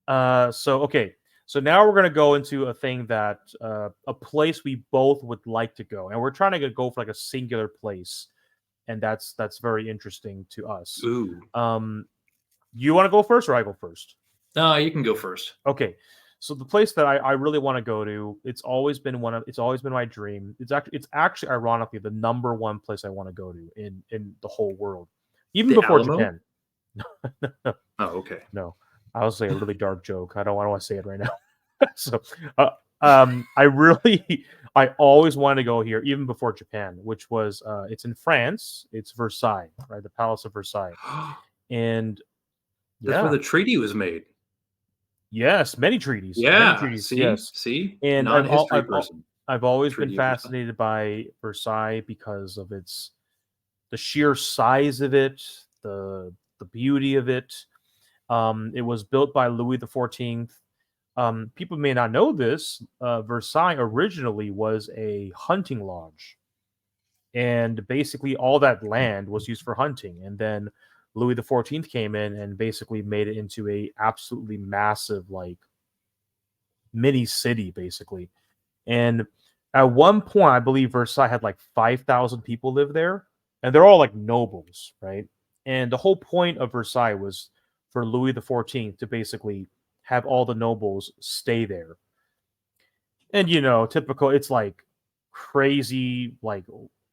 Okay. So now we're gonna go into a thing that a place we both would like to go, and we're trying to go for like a singular place, and that's very interesting to us. Ooh. Um, you want to go first, or I go first? No, you can go first. Okay. So the place that I really want to go to, it's always been my dream. It's actually ironically the number one place I want to go to in the whole world, even The before Alamo? Japan. Oh, okay. No, I was say a really dark joke. I don't want to say it right now. So, I really, I always wanted to go here, even before Japan, which was, it's in France. It's Versailles, right? The Palace of Versailles, and That's where yeah, the treaty was made. yes, many Yeah. treaties, See? yes, See? and Not a history person. I've always been Treaty of Versailles. fascinated by Versailles because of the sheer size of it, the beauty of it. It was built by Louis the 14th. People may not know this. Versailles originally was a hunting lodge, and basically all that land was used for hunting. And then Louis the 14th came in and basically made it into a absolutely massive, like, mini city, basically. And at one point, I believe Versailles had like 5,000 people live there, and they're all like nobles, right? And the whole point of Versailles was for Louis the 14th to basically have all the nobles stay there. And typical, it's like crazy, like,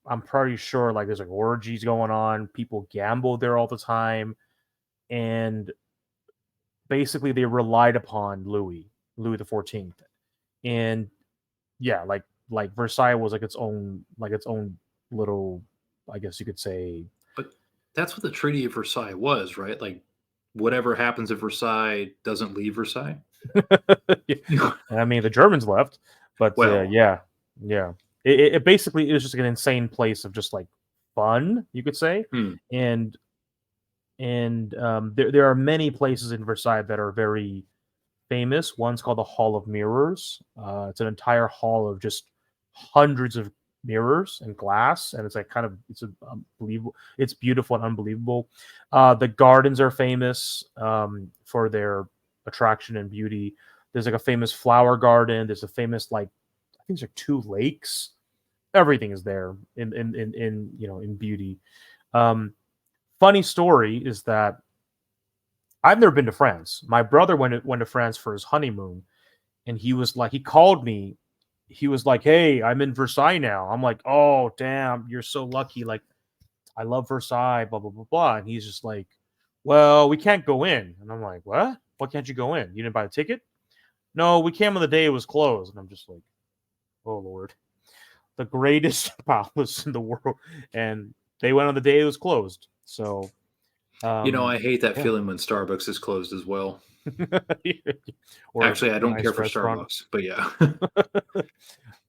I'm pretty sure like there's like orgies going on, people gamble there all the time, and basically they relied upon Louis the 14th. And yeah, like Versailles was like its own little, I guess you could say. But that's what the Treaty of Versailles was, right? Like, whatever happens at Versailles doesn't leave Versailles. I mean, the Germans left, but Well, yeah, yeah. It basically, it was just like an insane place of just like fun, you could say. hmm. And there are many places in Versailles that are very famous. One's called the Hall of Mirrors. It's an entire hall of just hundreds of mirrors and glass, and it's like kind of, it's unbelievable. It's beautiful and unbelievable. The gardens are famous for their attraction and beauty. There's like a famous flower garden. There's a famous, like, I think there's like two lakes. Everything is there in beauty. Um, Funny story is that I've never been to France. My brother went to France for his honeymoon, and he called me. He was like, "Hey, I'm in Versailles now." I'm like, "Oh, damn, you're so lucky. Like, I love Versailles, blah blah blah blah." And he's just like, "Well, we can't go in." And I'm like, "What? Why can't you go in? You didn't buy a ticket?" "No, we came on the day it was closed." And I'm just like, "Oh Lord, the greatest palace in the world," and they went on the day it was closed. So, I hate that yeah. feeling when Starbucks is closed as well. Or Actually, I a don't care nice for restaurant. Starbucks, but yeah.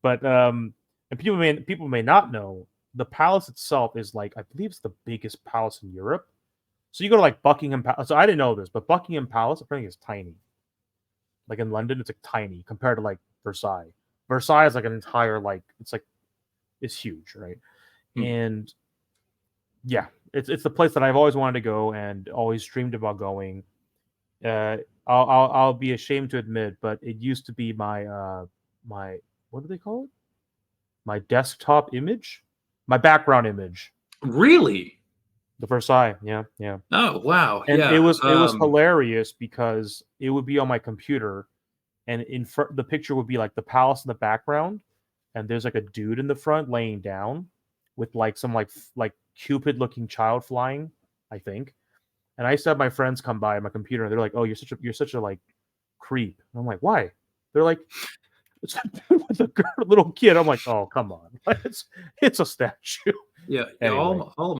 But and people may not know, the palace itself is, like, I believe it's the biggest palace in Europe. So you go to like Buckingham Palace. So I didn't know this, but Buckingham Palace apparently is tiny. Like in London, it's like tiny compared to like Versailles. Versailles is like an entire, like, it's huge, right? Hmm. And yeah, it's the place that I've always wanted to go and always dreamed about going. I'll be ashamed to admit, but it used to be my, what do they call it? My desktop image, my background image, Really? the Versailles. Yeah, yeah. Oh, wow. And it Yeah. was it was hilarious because it would be on my computer, and in front the picture would be like the palace in the background, and there's like a dude in the front laying down with like some like Cupid looking child flying, I think. And I used to have my friends come by my computer, and they're like, "Oh, you're such a like creep." And I'm like, "Why?" They're like, "It's a dude with a little kid." I'm like, "Oh, come on, it's a statue." Yeah. Anyway, All